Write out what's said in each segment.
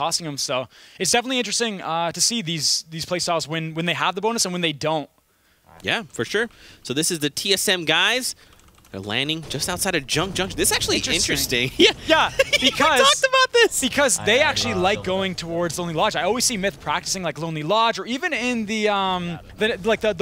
costing him. So it's definitely interesting to see these playstyles when they have the bonus and when they don't. Yeah, for sure. So this is the TSM guys. They're landing just outside of Junk Junction. This is actually interesting. Yeah, because we talked about this. Because they actually like going towards Lonely Lodge. I always see Myth practicing like Lonely Lodge, or even in the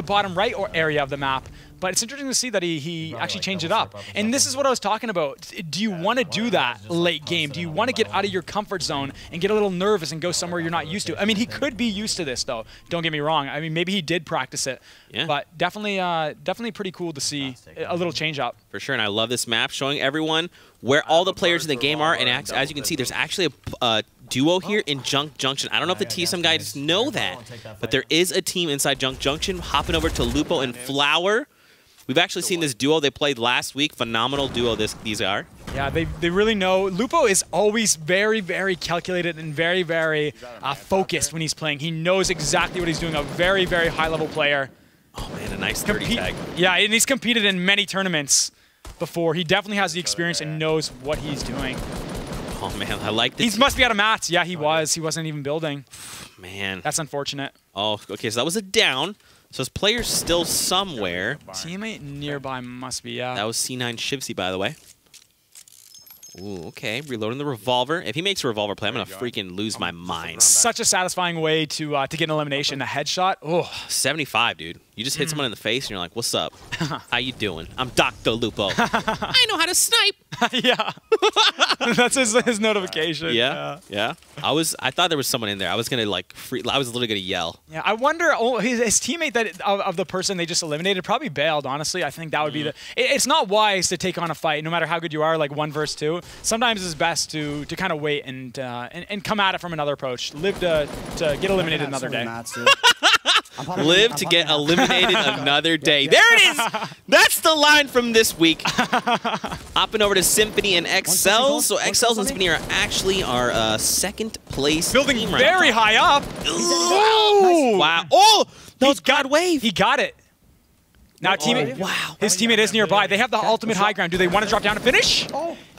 bottom right area of the map. But it's interesting to see that he actually changed it up. And this is what I was talking about. Do you want to do that late game? Do you want to get out of your comfort zone and get a little nervous and go somewhere you're not used to? I mean, he could be used to this, though. Don't get me wrong. I mean, maybe he did practice it. Yeah. But definitely pretty cool to see a little change up. For sure, and I love this map, showing everyone where all the players in the game are. And as you can see, there's actually a duo here in Junk Junction. I don't know if the TSM guys know that, but there is a team inside Junk Junction hopping over to Lupo and Flower. We've actually seen this duo. They played last week. Phenomenal duo these are. Yeah, they really know. Lupo is always very, very calculated and very, very focused when he's playing. He knows exactly what he's doing. A very, very high-level player. Oh, man, a nice 30 tag. Yeah, and he's competed in many tournaments before. He definitely has the experience and knows what he's doing. Oh, man, I like this. He must be out of mats. Yeah, he was. He wasn't even building. Man. That's unfortunate. Oh, okay, so that was a down. So his player's still somewhere. Teammate nearby must be, yeah. That was C9 Shivsy, by the way. Ooh, okay. Reloading the revolver. If he makes a revolver play, I'm going to freaking lose my mind. Such a satisfying way to get an elimination. A headshot. Oh, 75, dude. You just hit someone in the face, and you're like, what's up? How you doing? I'm Dr. Lupo. I know how to snipe. Yeah. That's his notification. Yeah. I thought there was someone in there. I was going to, like, I was literally going to yell. Yeah, I wonder, his teammate of the person they just eliminated probably bailed, honestly. I think that would be the... It's not wise to take on a fight, no matter how good you are, like 1 versus 2. Sometimes it's best to kind of wait and come at it from another approach. Live to get eliminated another day. Live to get eliminated another day. There it is! That's the line from this week. Hopping over to Symphony and XL. So XLs and Symphony are actually our second place building team very high up. Ooh. Wow. Oh! That was God Wave. He got it. Now, teammate, wow. His teammate is nearby. They have the ultimate high ground. Do they want to drop down and finish?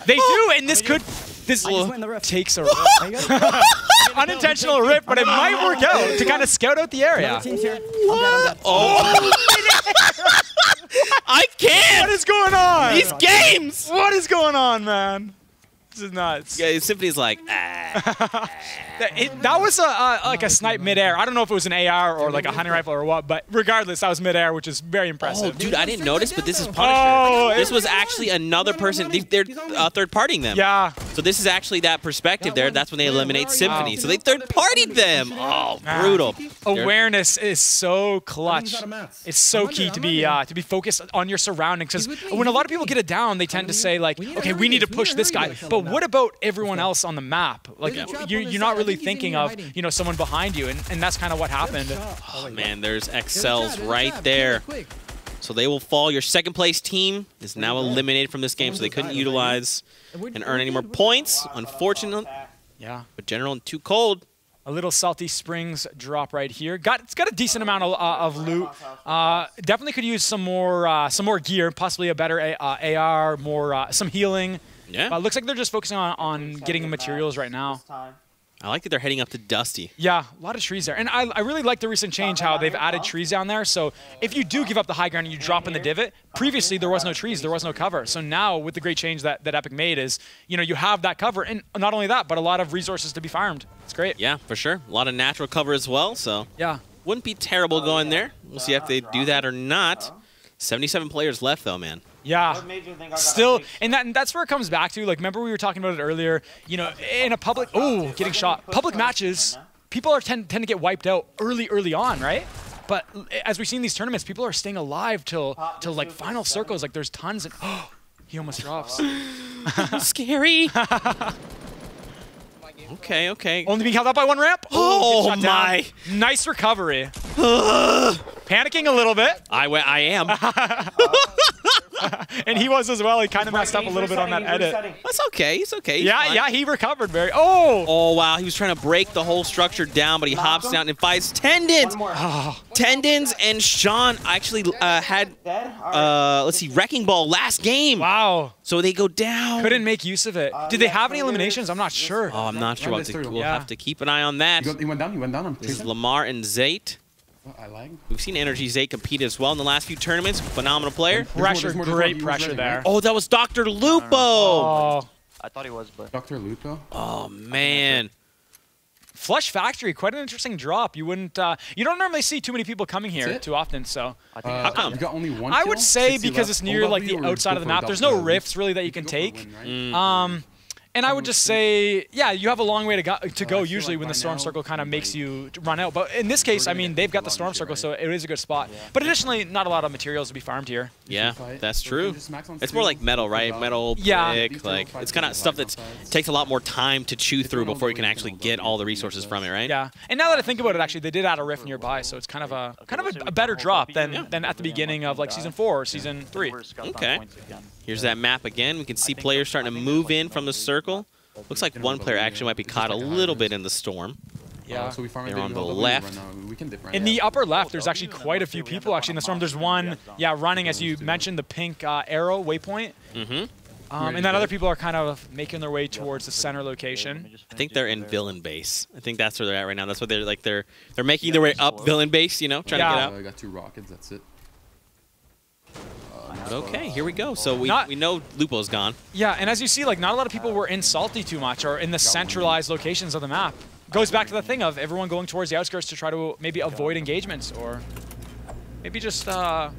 They do, and this could... This takes a rip. Unintentional rip, but it might work out to kind of scout out the area. What? Oh! I can't! What is going on? These games! What is going on, man? This is nuts. Yeah, Symphony's like, That was like a snipe midair. I don't know if it was an AR or like a hunting rifle or what, but regardless, that was midair, which is very impressive. Oh, dude, I didn't notice, but this is Punisher. This was actually another person. They're third-partying them. Yeah. So this is actually that perspective there. That's when they eliminate Symphony. So they third-partied them. Oh, brutal. Awareness is so clutch. It's so key to be focused on your surroundings. Because when a lot of people get it down, they tend to say like, okay, we need to push this guy. But what about everyone else on the map? Like you're not really thinking of someone behind you, and that's kind of what happened. Oh man, there's XLs right there. So they will fall. Your second place team is now eliminated from this game, so they couldn't utilize and earn any more points. Unfortunate. Yeah. But General and too cold. A little Salty Springs drop right here. It's got a decent amount of loot. Definitely could use some more gear, possibly a better AR, some healing. Yeah. Looks like they're just focusing on getting materials right now. I like that they're heading up to Dusty. Yeah, a lot of trees there. And I really like the recent change, how they've added trees down there. So if you do give up the high ground and you drop in the divot, previously there was no trees, there was no cover. So now with the great change that Epic made is, you have that cover. And not only that, but a lot of resources to be farmed. It's great. Yeah, for sure. A lot of natural cover as well. So yeah, wouldn't be terrible going there. We'll see if they do that or not. 77 players left though, man. Yeah, still, and that's where it comes back to. Like, remember we were talking about it earlier. In a public, getting shot. Public matches, people tend to get wiped out early on, right? But as we see in these tournaments, people are staying alive till like final circles. Like, there's tons, and he almost drops. Scary. Okay. Only being held up by one ramp. Oh my! Nice recovery. Panicking a little bit. I am. And he was as well. He kind of messed up a little bit on that edit. That's okay. He's okay. He's Yeah, fine. yeah, he recovered very. Oh! Oh, wow. He was trying to break the whole structure down, but he hops down and fights Tendons. Tendons and Sean actually had, let's see, Wrecking Ball last game. Wow. So they go down. Couldn't make use of it. Did they have any eliminations? I'm not sure. Oh, I'm not sure. We'll have to keep an eye on that. He went down. He went down. This is Lamar and Zayt. I like. We've seen NRG Zayt compete as well in the last few tournaments. Phenomenal player. Pressure, great pressure there. Oh, that was Dr. Lupo. Oh. I thought he was, but Dr. Lupo. Oh, man. Flush Factory, quite an interesting drop. You wouldn't, you don't normally see too many people coming here too often, so. How come? You got only one I kill? would say 60 because left. it's near like the outside of the map. There's no rifts really that you can take. And I would just say, yeah, you have a long way to go usually when the Storm Circle kind of makes you run out. But in this case, I mean, they've got the Storm Circle, so it is a good spot. But additionally, not a lot of materials to be farmed here. Yeah, that's true. It's more like metal, right? Metal, brick, like it's kind of stuff that takes a lot more time to chew through before you can actually get all the resources from it, right? Yeah. And now that I think about it, actually, they did add a rift nearby, so it's kind of a better drop than at the beginning of like Season 4 or Season 3. Okay. Here's that map again. We can see players starting to move in from the circle. Looks like one player actually might be caught a little bit in the storm. Yeah. So They're on the left. In the upper left, there's actually quite a few people actually in the storm. There's one, yeah, running, as you mentioned, the pink arrow waypoint. And then other people are kind of making their way towards the center location. I think they're in villain base. I think that's where they're at right now. That's what they're like. They're making their way up villain base, you know, trying to get out. I got 2 rockets. That's it. Okay, here we go. So we know Lupo's gone. Yeah, and as you see, like not a lot of people were in Salty too much or in the centralized locations of the map. Goes back to the thing of everyone going towards the outskirts to try to maybe avoid engagements or maybe just a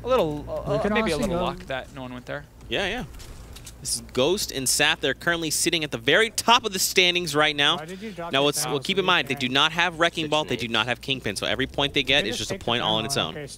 little luck that no one went there. Yeah, yeah. This is Ghost and Sap. They're currently sitting at the very top of the standings right now. Now, we'll keep in mind, they do not have Wrecking Ball. They do not have Kingpin. So every point they get is just a point all on its own.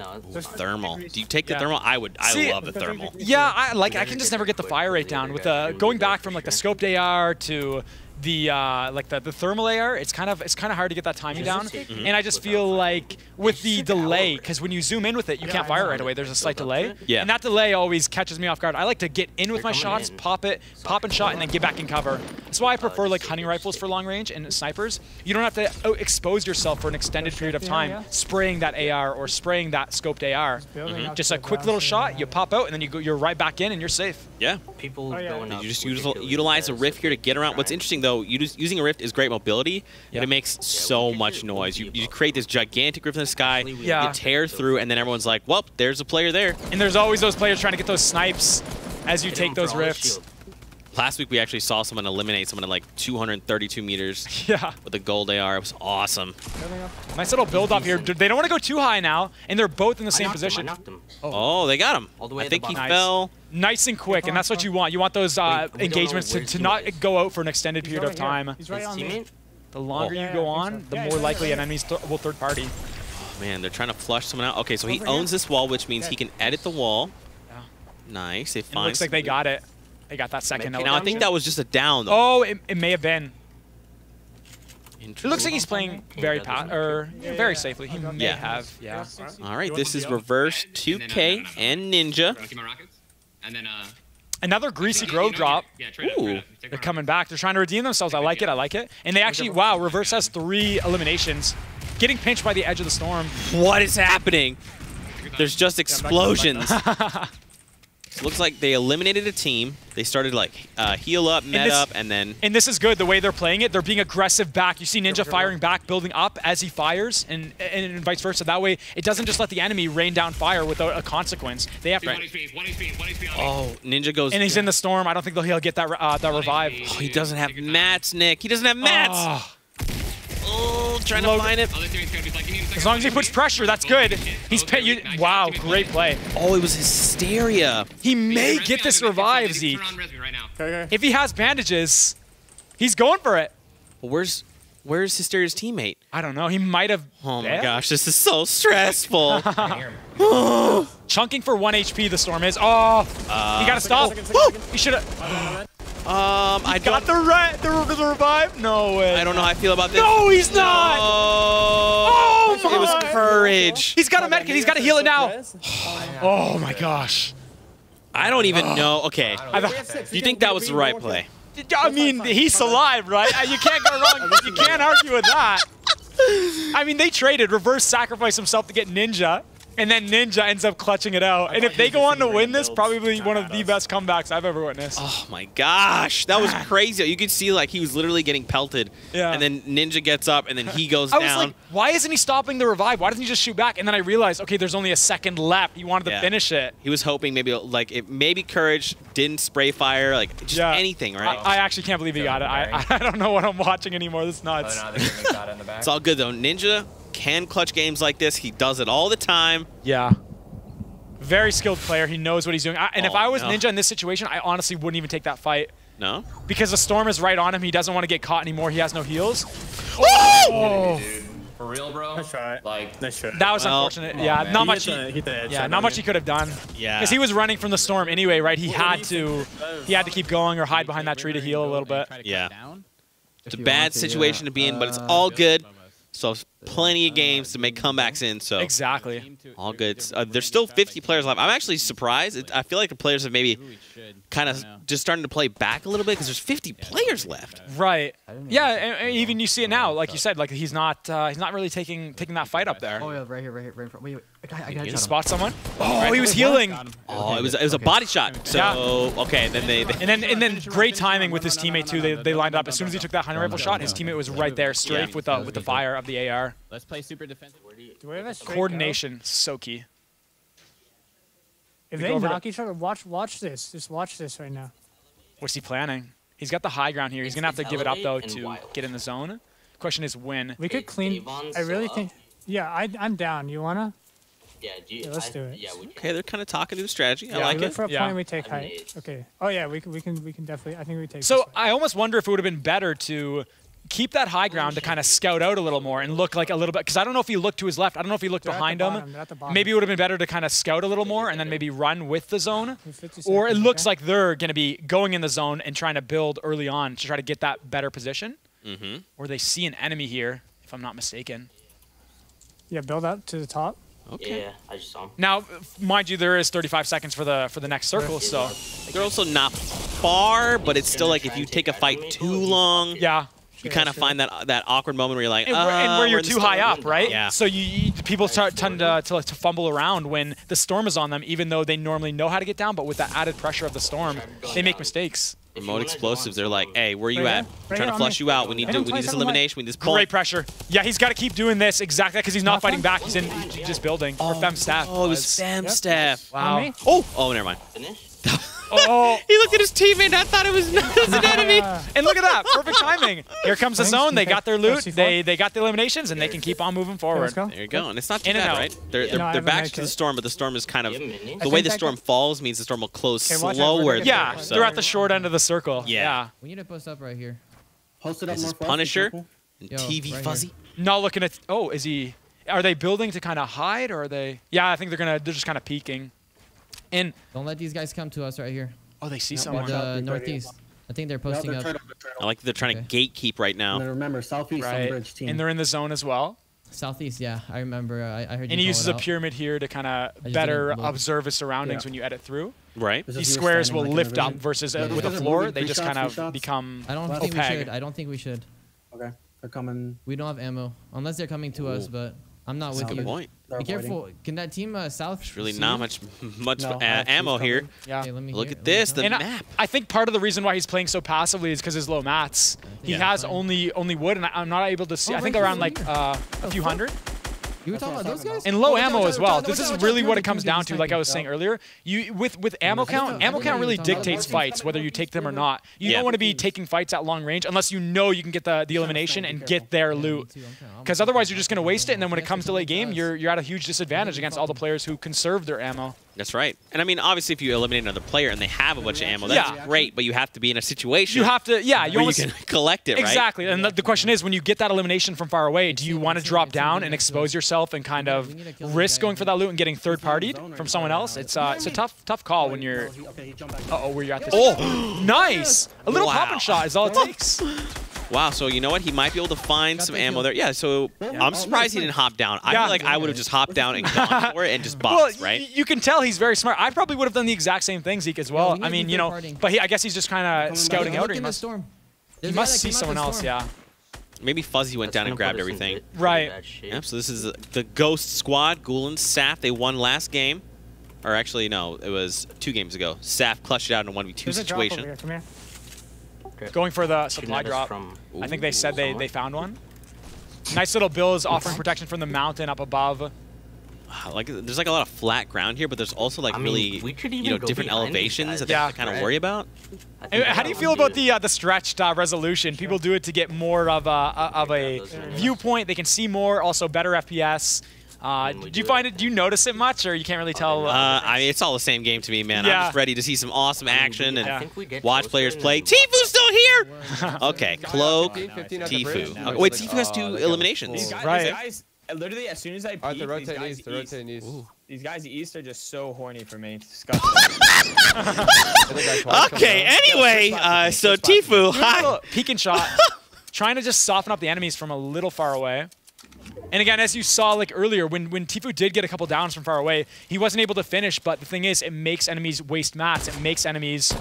Ooh, thermal. Do you take the thermal? I love the thermal. Yeah, I can just never get the fire rate down with the going back from like the scoped AR to the like the thermal AR. It's kind of hard to get that timing down, and I just feel like with the delay, because when you zoom in with it, you can't fire right away. There's a slight delay, and that delay always catches me off guard. I like to get in with my shots, pop and shot, and then get back in cover. That's why I prefer like hunting rifles for long range and snipers. You don't have to expose yourself for an extended period of time spraying that AR or spraying that scoped AR. Just a quick little shot, you pop out, and then you're right back in, and you're safe. Yeah. You just utilize a rift here to get around. What's interesting though, using a rift is great mobility, but it makes so much noise. You create this gigantic rift in the sky, you tear through, and then everyone's like, well, there's a player there. And there's always those players trying to get those snipes as you take those rifts. Last week we actually saw someone eliminate someone at like 232 meters with a gold AR. It was awesome. Nice little build up here. They don't want to go too high now, and they're both in the same position. Oh, they got him. I think he fell. Nice and quick, and that's what you want. You want those engagements to not go out for an extended period of time. The longer you go on, the more likely an enemy will third party. Oh, man, they're trying to flush someone out. Okay, so he owns this wall, which means he can edit the wall. Nice. They find. Looks like they got it. They got that second. Now I think that was just a down, though. Oh, it may have been. It looks like he's playing very very safely. He may have, All right, this is Reverse, 2K, and Ninja. Another Greasy Grove drop. Ooh. They're coming back. They're trying to redeem themselves. I like it. And they actually, wow, Reverse has 3 eliminations. Getting pinched by the edge of the storm. What is happening? There's just explosions. It looks like they eliminated a team. They started like heal up, med up, and then... And this is good, the way they're playing it. They're being aggressive back. You see Ninja firing back, building up as he fires, and vice versa. That way, it doesn't just let the enemy rain down fire without a consequence. They have to... Oh, Ninja goes... And he's in the storm. I don't think he'll get that revive. Oh, he doesn't have mats, Nick. He doesn't have mats! Oh, trying to find it. As long as he puts pressure, that's good. He's wow, great play. Oh, it was Hysteria. He may get this revive, Zeke. If he has bandages, he's going for it. Well, where's Hysteria's teammate? I don't know. He might have... Oh my gosh, this is so stressful. Chunking for 1 HP, the storm is. Oh, he got to stop. He should have... I Got the revive? No way. I don't know how I feel about this. No, he's not. Oh, my it was God. courage. He's got a medkit. He's got to heal it now. Oh my gosh. I don't even know. Okay. I thought, Do you think that was the right play? I mean, he's alive, right? You can't go wrong. You can't argue with that. I mean, they traded. Reverse sacrifice himself to get Ninja, and then Ninja ends up clutching it out. And if they go on to win this, probably one of the best comebacks I've ever witnessed. Oh my gosh, that was crazy. You could see like he was literally getting pelted, and then Ninja gets up, and then he goes down. I was like, why isn't he stopping the revive? Why doesn't he just shoot back? And then I realized, okay, there's only a second left. He wanted to finish it. He was hoping maybe Courage didn't spray fire, like just anything, right? I actually can't believe he got it. I don't know what I'm watching anymore. This is nuts. It's all good though. Ninja can clutch games like this. He does it all the time. Yeah. Very skilled player. He knows what he's doing. And if I was Ninja in this situation, I honestly wouldn't even take that fight. No? Because the Storm is right on him. He doesn't want to get caught anymore. He has no heals. Oh! For real, bro. Nice try. Like, nice try. That was unfortunate. Yeah, not much. Not much he could have done. Yeah. Because he was running from the Storm anyway, right? He had to keep going or hide behind that tree to heal a little bit. Yeah. It's a bad situation to be in, but it's all good. So plenty of games to make comebacks in. So exactly. All good. There's still 50 players left. I'm actually surprised. I feel like the players have maybe kind of just starting to play back a little bit because there's 50 players left. Right. Yeah. And even you see it now, like you said, like he's not really taking that fight up there. Oh yeah, right here, in front. Wait, I got you spot someone. Oh, he was healing. Oh, it was a body shot. So okay, then and then great timing with his teammate too. They lined up as soon as he took that hunting rifle shot. His teammate was right there, strafe with the fire of the AR. Let's play super defensive. Do we have a straight Coordination, so key. If they knock each other, watch this. Just watch this right now. What's he planning? He's got the high ground here. He's gonna have to give it up though to get in the zone. Question is when. We could clean. I really think. Yeah, I'm down. You wanna? Yeah, let's do it. Okay, they're kind of talking to the strategy. I Yeah, like we look it. for a point. We take height. Okay. Oh yeah, we can definitely. I think we take. So I almost wonder if it would have been better to keep that high ground to kind of scout out a little more and look like a little bit, because I don't know if he looked to his left. I don't know if he looked behind him. Maybe it would have been better to kind of scout a little more and then maybe run with the zone. Or it looks like they're going to be going in the zone and trying to build early on to try to get that better position. Or they see an enemy here, if I'm not mistaken. Yeah, build up to the top. Okay. Yeah, I just saw him. Now, mind you, there is 35 seconds for the next circle, so they're also not far, but it's still like if you take a fight too long. Yeah. You kind of find that awkward moment where you're like, and where you're too high up, right? Yeah. So people tend to fumble around when the storm is on them, even though they normally know how to get down. But with the added pressure of the storm, they make mistakes. Remote explosives. They're like, hey, where are you at? We're trying to flush you out. We need this elimination. We need this pull. Great pressure. Yeah, he's got to keep doing this exactly because he's not fighting back. He's just building. Or Fem Staff. Oh, it was Fem Staff. Wow. Oh, never mind. Oh, he looked at his teammate and I thought it was an enemy. And look at that, perfect timing. Here comes the zone. They got their loot. They got the eliminations, and they can keep on moving forward. There you go. And it's not too bad, right? They're back to the storm, but the storm is kind of the way the storm falls means the storm will close slower. Yeah, they're at the short end of the circle. Yeah. We need to post up right here. Post it up This is more Punisher and TV right Fuzzy. Not looking at. Oh, is he? Are they building to kind of hide, or are they? Yeah, I think they're just kind of peeking. And don't let these guys come to us right here. Oh, they see someone. The northeast. I think they're posting up. I like that they're trying to gatekeep right now. And then remember, southeast on the bridge team. And they're in the zone as well. Southeast, yeah. I remember. I heard you. And he uses a pyramid here to kind of better observe his surroundings when you edit through. Right. These squares will lift up versus with the floor. They just kind of become I don't think we should. I don't think we should. Okay. They're coming. We don't have ammo. Unless they're coming to us, but I'm not with you. Good point. Be careful. Can that team south? There's really not much ammo here. Yeah. Okay, Look at this, the map. I think part of the reason why he's playing so passively is because his low mats. He has only wood, and I'm not able to see. I think around like a few hundred. You were talking about those guys? And low ammo as well. This is really what it comes down to, like I was saying earlier. With ammo count really dictates fights, whether you take them or not. You don't want to be taking fights at long range unless you know you can get the elimination and get their loot. Because otherwise you're just going to waste it, and then when it comes to late game, you're at a huge disadvantage against all the players who conserve their ammo. That's right. And I mean, obviously, if you eliminate another player and they have a bunch of ammo, that's great, but you have to be in a situation you have to, yeah, where you can collect it, right? Exactly. And the question is, when you get that elimination from far away, do you want to drop down and expose yourself and kind of risk going for that loot and getting third-partied from someone else? It's a tough call when you're... Uh-oh, where you're at this... Oh, nice! A little pop and shot is all it takes. Wow, so you know what? He might be able to find some ammo there. Yeah, so I'm surprised he didn't hop down. I feel like I would have just hopped down and gone for it and just boxed, right? You can tell he's very smart. I probably would have done the exact same thing, Zeke, as well. I mean, you know, but I guess he's just kind of scouting out. Or he must see someone else, yeah. Maybe Fuzzy went down and grabbed everything. Right. Yep, so this is the Ghost Squad. Gulen, Saf, they won last game. Or actually, no, it was 2 games ago. Saf clutched it out in a 1v2 situation. Come here. Going for the supply drop. I think they said they found one. Nice little bills offering protection from the mountain up above. Like, there's like a lot of flat ground here, but there's also like really, different elevations that they have to kind of worry about. How do you feel about the stretched resolution? People do it to get more of a viewpoint. They can see more, also better FPS. Do you find it? Do you notice it much, or you can't really tell? I mean, it's all the same game to me, man. I'm just ready to see some awesome action and watch players play. Tifu's still here. Okay, Cloak, Tifu. Okay, wait, Tifu has 2 eliminations. Right. Literally, as soon as I peek, these guys east are just so horny for me. Okay, anyway, so Tifu, hi. Peek and shot, trying to just soften up the enemies from a little far away. And again, as you saw like earlier, when Tifu did get a couple downs from far away, he wasn't able to finish, but the thing is, it makes enemies waste mats. It makes enemies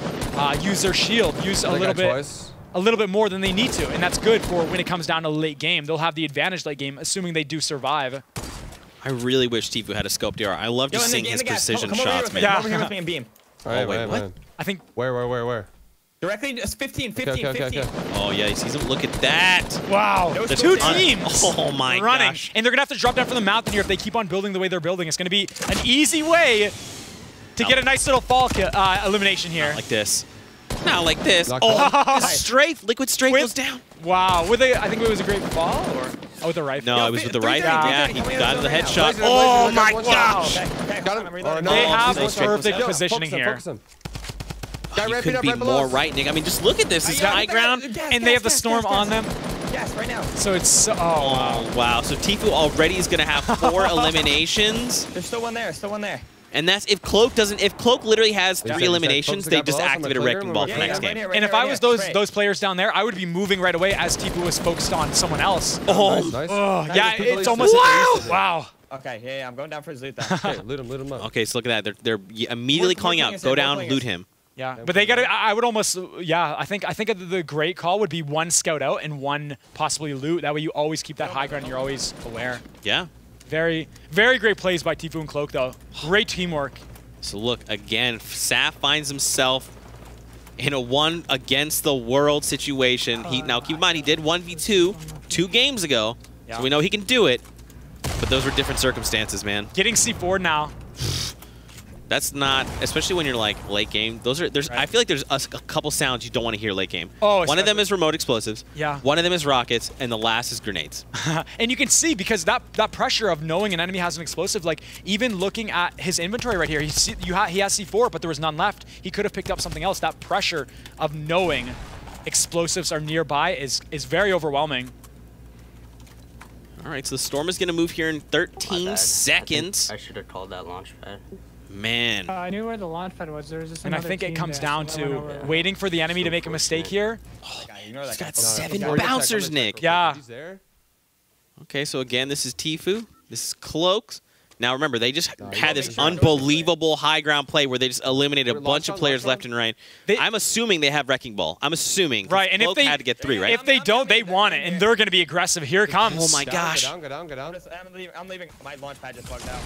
use their shield, use a little bit more than they need to, and that's good for when it comes down to late game. They'll have the advantage late game, assuming they do survive. I really wish Tifu had a scope DR. I love just seeing his precision shots, man. Come over here with me and beam. All right, wait, what? I think... Where? Directly, just 15. Okay. Oh, yeah, he sees him. Look at that. Wow. The 2 teams oh, my running. gosh. And they're going to have to drop down from the mountain here if they keep on building the way they're building. It's going to be an easy way to get a nice little fall elimination here. Not like this. Not like this. Oh, Strafe. Liquid Strafe goes down. Wow. I think it was a great fall, or... Oh, with the rifle? No, it was with the rifle. Yeah, he got the headshot. Oh, my gosh. They have perfect positioning here. He couldn't be more right, Nick. I mean, just look at this. It's high ground. And they have the storm on them. Yes, right now. So it's... Oh, wow. So Tifu already is going to have 4 eliminations. There's still one there. And that's if Cloak doesn't. If Cloak literally has 3 eliminations, they just activate a wrecking ball for next game. And if I was those players down there, I would be moving right away as Tifu was focused on someone else. Oh, nice. Yeah, it's almost... Wow. Okay, yeah, I'm going down for his loot then. Okay, loot him up. Okay, so look at that. They're immediately calling out. Go down, loot him. Yeah, but they gotta. I would almost. Yeah, I think the great call would be 1 scout out and 1 possibly loot. That way you always keep that high ground. And you're always aware. Yeah. Very great plays by Tifu and Cloak though. Great teamwork. So look again. Saf finds himself in a 1 against the world situation. Now keep in mind he did 1v2 2 games ago, so we know he can do it. But those were different circumstances, man. Getting C4 now. That's not, especially when you're like late game. I feel like there's a couple sounds you don't want to hear late game. Oh, one of them is remote explosives. Yeah. One of them is rockets, and the last is grenades. And you can see because that pressure of knowing an enemy has an explosive, like even looking at his inventory right here, he has C4, but there was none left. He could have picked up something else. That pressure of knowing explosives are nearby is very overwhelming. All right, so the storm is going to move here in 13 seconds. I should have called that launch pad. Man. I knew where the launch pad was. There was just another I think it team comes there, down so to waiting for the enemy to make a mistake here. Oh, he's got 7 bouncers, Nick. Yeah. Okay, so again, this is Tifu. This is Cloaks. Now remember, they just had this unbelievable high ground play where they just eliminated a bunch of players left and right. I'm assuming they have Wrecking Ball. I'm assuming. Right, and if they had to get 3, right? If they don't, they want it, and they're going to be aggressive. Here it comes. Oh my gosh. Go down. I'm leaving. My launch pad just bugged out.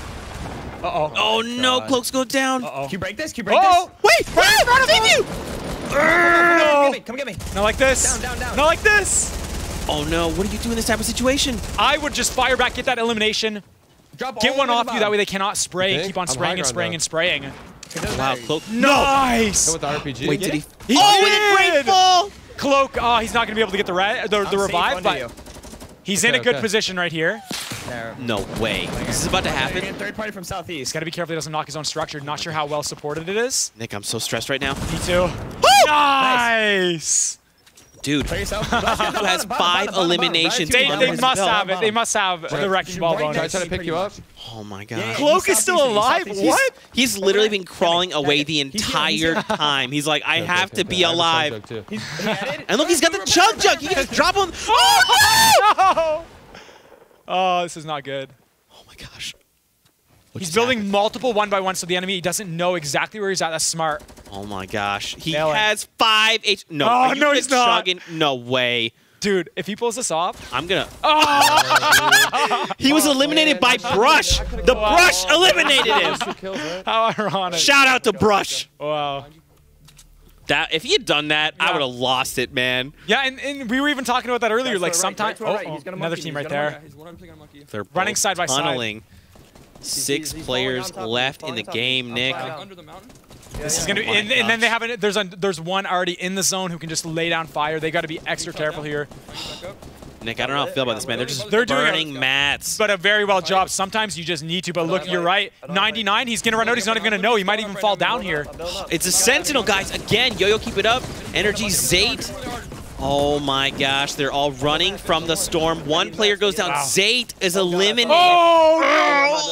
Uh-oh. Oh no, Cloaks go down. Can you break this? Oh, wait! Right in front of you! Come get me. Not like this. Down. Not like this. Oh no, what do you do in this type of situation? I would just fire back, get that elimination. Get one off you, that way they cannot spray. Okay. Keep on spraying and spraying. Wow, Cloak. Nice! With the RPG. Wait, did he? With a great fall! Cloak, he's not going to be able to get the revive, but he's in a good position right here. There. No way. This is about to happen. Third party from southeast. He's got to be careful he doesn't knock his own structure. Not sure how well supported it is. Nick, I'm so stressed right now. Me too. Nice! Dude, who has 5 eliminations? They under his must belt? have it. They must have the wrecking ball bonus. Trying to pick you up. Oh my god. Cloak is still alive? What? He's literally been crawling away the entire time. He's like, I have to be alive. And look, he's got the chug jug. He can just drop him. Oh, no! Oh, this is not good. Oh my gosh. He's building multiple 1x1 so the enemy doesn't know exactly where he's at. That's smart. Oh my gosh. He Failing. has 5 H. No, Oh, no, he's not. chugging? No way. Dude, if he pulls this off. I'm gonna. Oh! He was eliminated by Brush. The Brush eliminated him. How ironic. Shout out to Brush. Wow. That if he had done that, I would have lost it, man. Yeah, and we were even talking about that earlier. Like sometimes, another team right there. They're Running side by side. tunneling. 6 players left in the game, Nick. This is gonna be, and then they have it. There's one already in the zone who can just lay down fire. They got to be extra careful here. Nick, I don't know how I feel about this, man. They're just They're doing burning mats. But a very well job. Sometimes you just need to. But look, you're right. 99. He's gonna run out. He's not even gonna know. He might even fall down here. It's a Sentinel, guys. Again, Yo-Yo, keep it up. NRG, Zayt. Oh my gosh, they're all running from the storm. One player goes down. Wow. Zayt is eliminated. Oh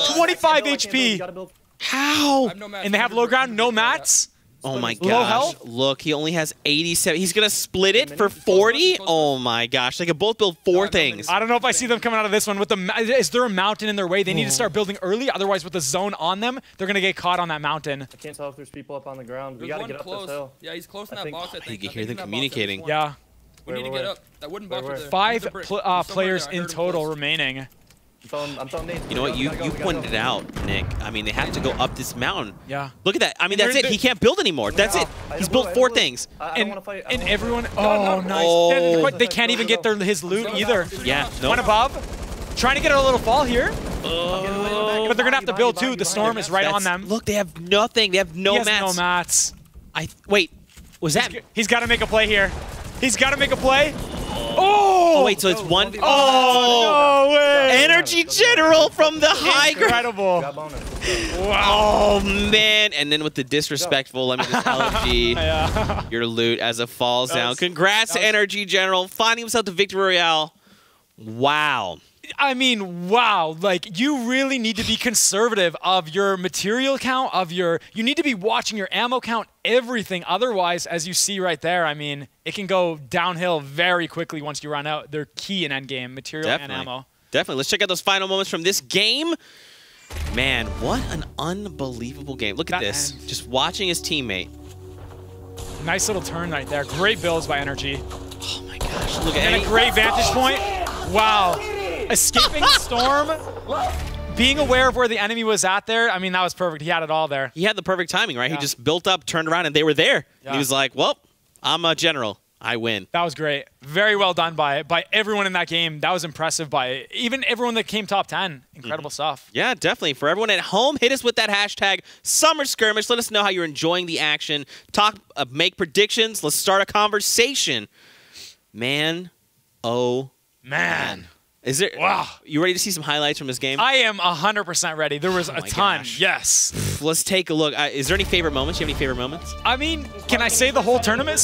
no! 25 HP. How? And they have low ground, no mats. Oh my Low gosh. health? Look, he only has 87. He's going to split it for 40? Oh my gosh. They could both build 4 things. I don't know if I see them coming out of this one. With the is there a mountain in their way? They need to start building early. Otherwise, with the zone on them, they're going to get caught on that mountain. I can't tell if there's people up on the ground. We gotta get up this hill. Yeah, he's close in that box, I think. You can hear them communicating. Yeah. We need to get up. That wooden box right there. 5 players in total remaining. I'm throwing nades. You know what? You pointed it out, Nick. I mean, they have to go up this mountain. Yeah. Look at that. I mean, that's it. He can't build anymore. That's it. He's built 4 things. And everyone. Oh, nice. Oh. They can't even get his loot either. Yeah. No. One above. Trying to get a little fall here. But they're going to have to build too. The storm is right on them. Look, they have nothing. They have no mats. No mats. Wait. Was that? He's got to make a play here. He's got to make a play. Oh! Wait, so it's one. Oh, no way! Energy General from the high ground. Incredible. Wow. Oh, man. And then with the disrespectful, let me just LG your loot as it falls down. Congrats to NRG General, finding himself the Victory Royale. Wow. I mean, wow. Like, you really need to be conservative of your material count, you need to be watching your ammo count, everything. Otherwise, as you see right there, I mean, it can go downhill very quickly once you run out. They're key in endgame, material and ammo. Definitely. Let's check out those final moments from this game. Man, what an unbelievable game. Look at this. Just watching his teammate. Nice little turn right there. Great builds by NRG. Oh, my gosh. Look at And a great vantage point. Wow. Escaping storm, being aware of where the enemy was at there. I mean, that was perfect. He had it all there. He had the perfect timing, right? Yeah. He just built up, turned around, and they were there. Yeah. He was like, well, I'm a general. I win. That was great. Very well done by everyone in that game. That was impressive by even everyone that came top 10. Incredible stuff. Yeah, definitely. For everyone at home, hit us with that hashtag Summer Skirmish. Let us know how you're enjoying the action. Talk, make predictions. Let's start a conversation. Man, oh, man. Is there? Wow. You ready to see some highlights from this game? I am 100% ready. There was a ton. Gosh. Yes. Let's take a look. Is there any favorite moments? Do you have any favorite moments? I mean, can I say the whole tournament?